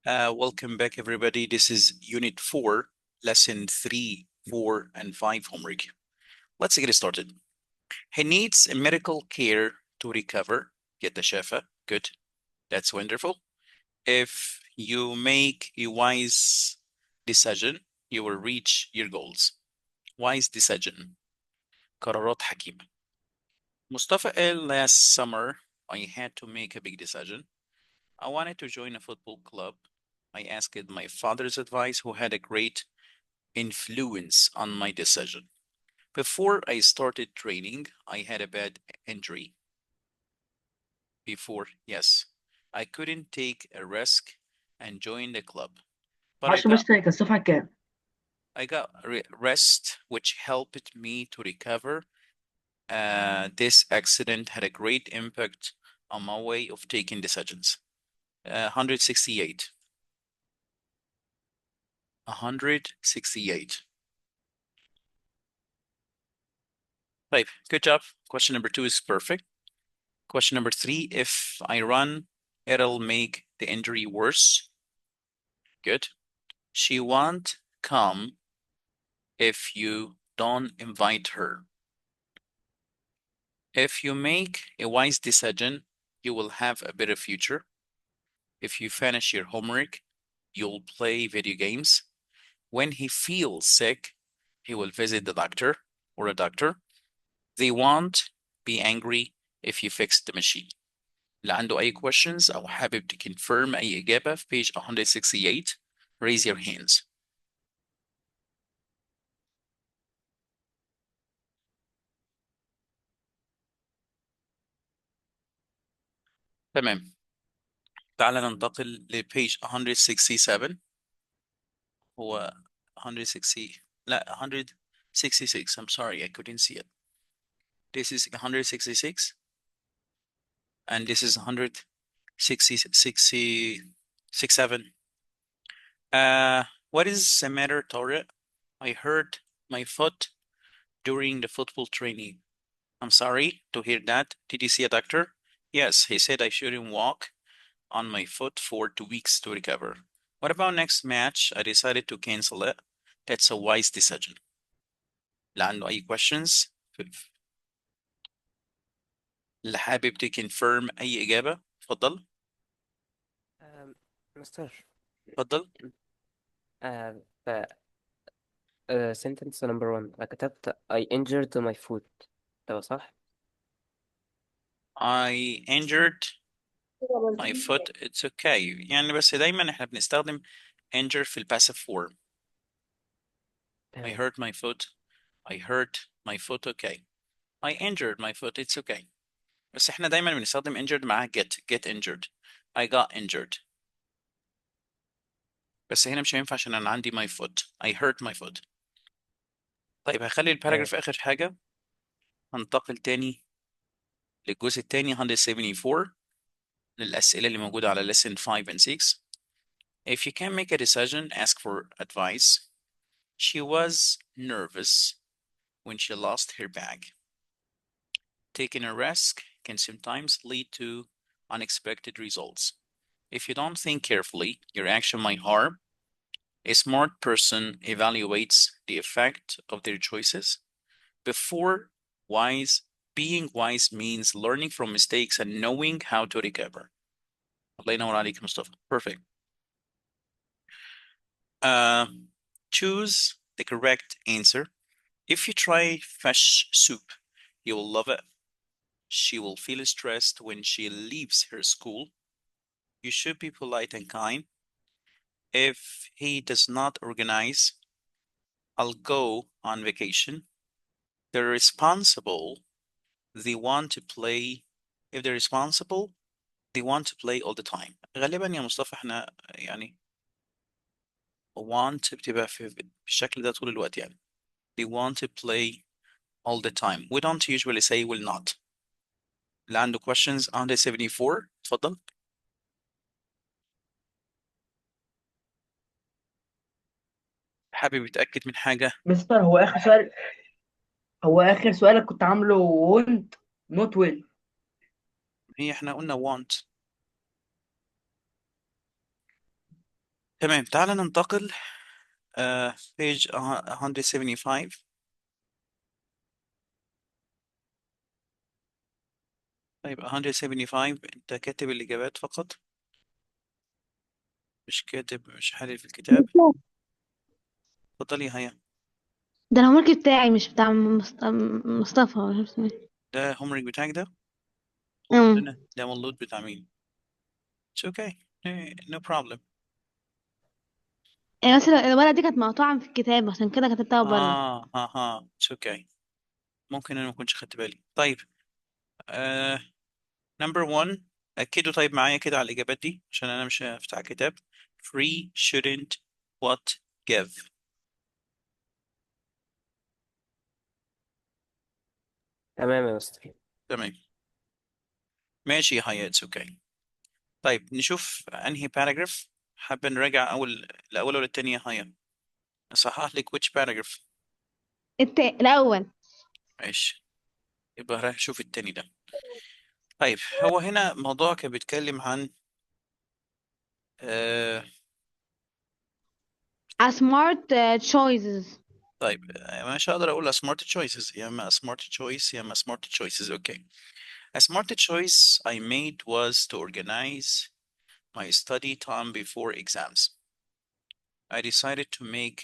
Welcome back, everybody. This is Unit 4, Lesson 3, 4, and 5 homework. Let's get started. He needs medical care to recover. يتشافى. Good. That's wonderful. If you make a wise decision, you will reach your goals. Wise decision. قرارات حكيمة. Mustafa قال last summer, I had to make a big decision. I wanted to join a football club. I asked my father's advice, who had a great influence on my decision. Before I started training, I had a bad injury. Yes, I couldn't take a risk and join the club. But معلش مستر كان الصفحة كام؟ I got rest, which helped me to recover. This accident had a great impact on my way of taking decisions. 168. 168. Right, good job. Question number 2 is perfect. Question number 3, if I run, it'll make the injury worse. Good. She won't come if you don't invite her. If you make a wise decision, you will have a better future. If you finish your homework, you'll play video games. When he feels sick, he will visit the doctor or a doctor. They won't be angry if you fix the machine. اللي عنده أي questions أو حابب to confirm أي إجابة في page 168 raise your hands. تمام. تعال ننتقل ل page 167. هو 160 لا 166. I'm sorry, I couldn't see it. This is 166 and this is 167. What is the matter, Torre? I hurt my foot during the football training. I'm sorry to hear that. Did you see a doctor? Yes, he said I shouldn't walk on my foot for 2 weeks to recover. What about next match? I decided to cancel it. That's a wise decision. اللي عنده أي questions؟ اللي حابب تكونفيرم أي إجابة؟ اتفضل. مستر اتفضل. ف sentence number one أنا كتبت I injured my foot ده صح؟ I injured my foot. It's okay. يعني بس دايما احنا بنستخدم injure في الباسيve form. I hurt my foot. I hurt my foot. Okay. I injured my foot. It's okay. بس احنا دايما بنستخدم injured مع get injured. I got injured. بس هنا مش هينفع عشان انا عندي my foot. I hurt my foot. طيب هخلي الباراجراف اخر حاجة. هنتقل تاني للجزء التاني 174 للأسئلة اللي موجودة على lesson 5 and 6. If you can't make a decision, ask for advice. She was nervous when she lost her bag. Taking a risk can sometimes lead to unexpected results. If you don't think carefully, your action might harm. A smart person evaluates the effect of their choices. Being wise means learning from mistakes and knowing how to recover. الله ينور عليك مصطفى. Perfect. Choose the correct answer. If you try fish soup, you will love it. She will feel stressed when she leaves her school. You should be polite and kind. If he does not organize, I'll go on vacation. They're responsible. They want to play. If they're responsible, they want to play all the time. غالبا يا مصطفى احنا يعني want بتبقى بالشكل ده طول الوقت يعني. They want to play all the time. We don't usually say will not. اللي عنده questions on the 74 اتفضل. حابب يتأكد من حاجة؟ مستر هو آخر سؤال كنت عامله want not will. هي احنا قلنا want. تمام، تعال ننتقل page 175. طيب 175 انت كاتب الإجابات فقط، مش حالل في الكتاب. اتفضلي يا هيا. ده الهومورك بتاعي مش بتاع مصطفى ولا مش اسمه إيه. ده homework بتاعك ده؟ أمم. ده مولود بتاع مين؟ It's okay. No problem. يعني مثلا الورقة دي كانت مقطوعة في الكتاب عشان كده كتبتها بره. It's okay. ممكن انا ما كنتش خدت بالي. طيب آه number one، اكدوا طيب معايا كده على الإجابات دي عشان انا مش هفتح الكتاب. Free shouldn't what give. تمام يا مستر. تمام ماشي يا هيا. It's okay. طيب نشوف انهي باراجراف. حابة نراجع الأول ولا التانية يا هيا؟ أصحح لك which paragraph. الأول. ماشي، يبقى رايح أشوف التاني ده. طيب هو هنا موضوع كان بيتكلم عن آه A smart choices. طيب مش هقدر أقول smart choices، يا إما smart choice يا إما smart choices. أوكي. A smart choice I made was to organize my study time before exams. I decided to make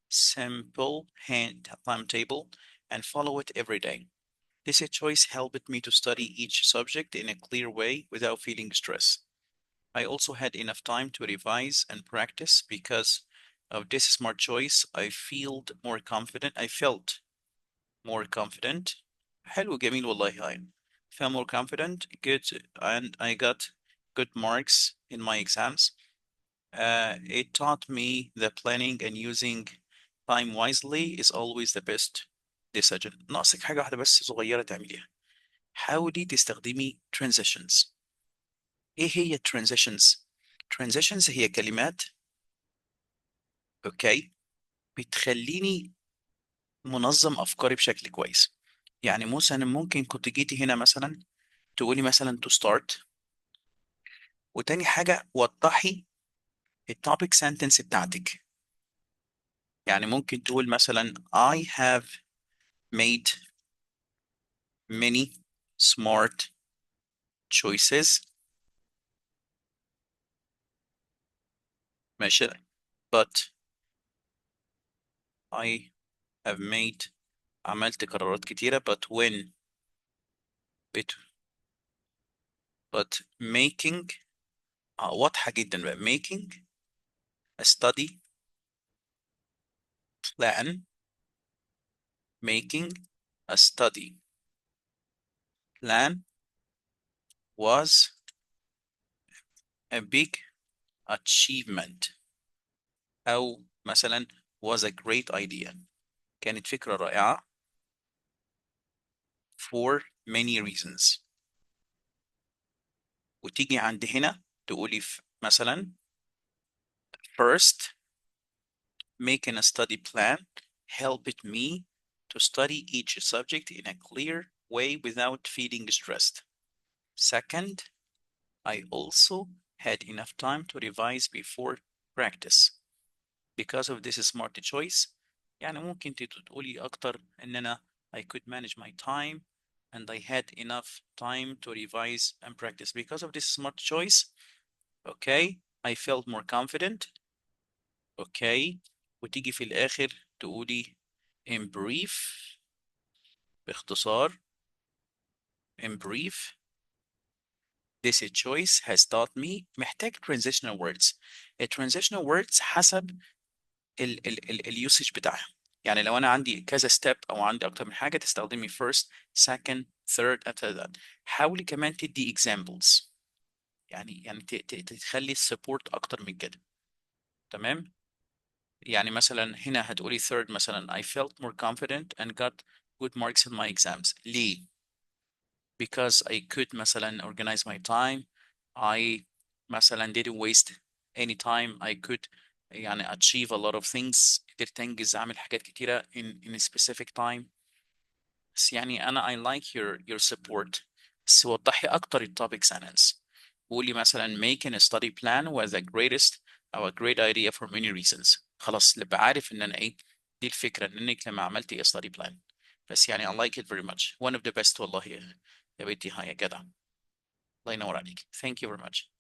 simple hand timetable and follow it every day. This choice helped me to study each subject in a clear way without feeling stress. I also had enough time to revise and practice because of this smart choice. I felt more confident. حلو جميل والله هاي. Felt more confident, good, and I got good marks in my exams. It taught me that planning and using time wisely is always the best decision. ناقصك حاجة واحدة بس صغيرة تعمليها. حاولي تستخدمي transitions. ايه هي transitions؟ transitions هي كلمات اوكي بتخليني منظم افكاري بشكل كويس. يعني مثلا ممكن كنت جيتي هنا مثلا تقولي مثلا to start، وتاني حاجة وضحي التوبيك sentence بتاعتك. يعني ممكن تقول مثلا I have made many smart choices ماشي but I have made عملت قرارات كتيرة but making واضحة جدا بقى making a study plan. Making a study plan was a big achievement أو مثلا was a great idea. كانت فكرة رائعة for many reasons. وتيجي عند هنا تقولي مثلا first making a study plan helped me to study each subject in a clear way without feeling stressed. Second, I also had enough time to revise before practice. Because of this smart choice يعني ممكن تقولي أكتر إن أنا I could manage my time and I had enough time to revise and practice. Because of this smart choice, okay, I felt more confident. Okay, وتيجي في الآخر تقولي in brief، باختصار in brief this choice has taught me. محتاج transitional words. transitional words حسب اليوسج بتاعها. يعني لو انا عندي كذا ستيب او عندي اكتر من حاجه تستخدمي first second third after that. حاولي كمان تدي examples، يعني تخلي السبورت اكتر من كده. تمام. يعني مثلا هنا هتقولي third مثلا I felt more confident and got good marks in my exams. ليه؟ because I could مثلا organize my time. I مثلا didn't waste any time. I could يعني achieve a lot of things. قدرت انجز اعمل حاجات كتيرة in a specific time. بس يعني انا I like your support. بس وضحي اكتر التوبيك sentence قولي مثلا making a study plan was the greatest أو a great idea for many reasons. خلاص اللي بعرف إن أنا إيه دي الفكرة إنك لما عملتي a study plan. بس يعني I like it very much. One of the best والله يا بنتي هاي يا جدع. الله ينور عليك. Thank you very much.